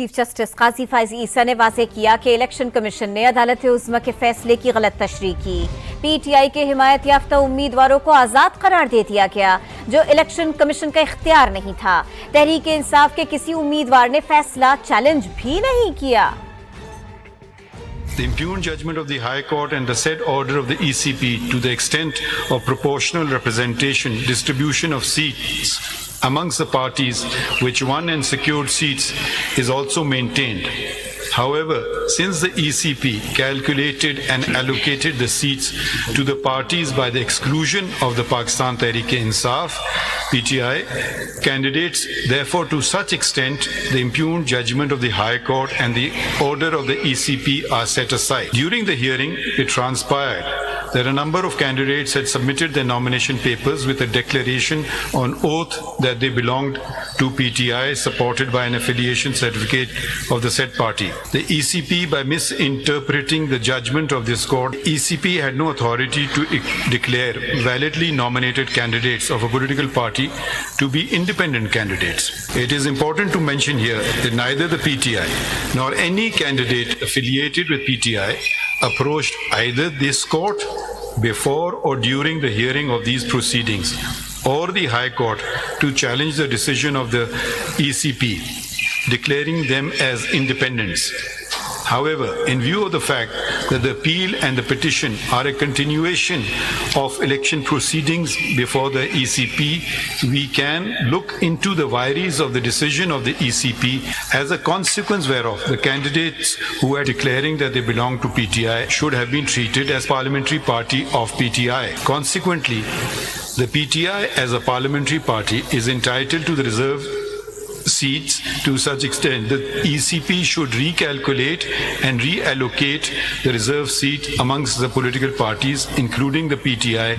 Chief justice काजी फायजी ईसा ने वाज़ेह किया कि इलेक्शन कमीशन ने अदालत उज़्मा के फैसले की गलत तशरीह की। पीटीआई के हिमायत याफ्ता उम्मीदवारों को आजाद करार दे दिया गया, जो इलेक्शन कमीशन का इख्तियार नहीं था। तहरीक इंसाफ के किसी उम्मीदवार ने फैसला चैलेंज भी नहीं किया। The impugned judgment of the High Court and the said order of the ECP to the extent of proportional representation, distribution of seats amongst the parties which won and secured seats is also maintained. However, since the ECP calculated and allocated the seats to the parties by the exclusion of the Pakistan Tehreek-e-Insaf (PTI) candidates, therefore to such extent the impugned judgment of the High Court and the order of the ECP are set aside. During the hearing, it transpired that a number of candidates had submitted their nomination papers with a declaration on oath that they belonged to PTI, supported by an affiliation certificate of the said party. The ECP, by misinterpreting the judgment of this court, ECP had no authority to declare validly nominated candidates of a political party to be independent candidates. It is important to mention here that neither the PTI nor any candidate affiliated with PTI approached either this court before or during the hearing of these proceedings or the High Court to challenge the decision of the ECP, declaring them as independents. However, in view of the fact that the appeal and the petition are a continuation of election proceedings before the ECP, we can look into the vagaries of the decision of the ECP, as a consequence whereof the candidates who are declaring that they belong to PTI should have been treated as parliamentary party of PTI. Consequently, the PTI as a parliamentary party is entitled to the reserved seats to such extent that ECP should recalculate and reallocate the reserve seat amongst the political parties, including the PTI.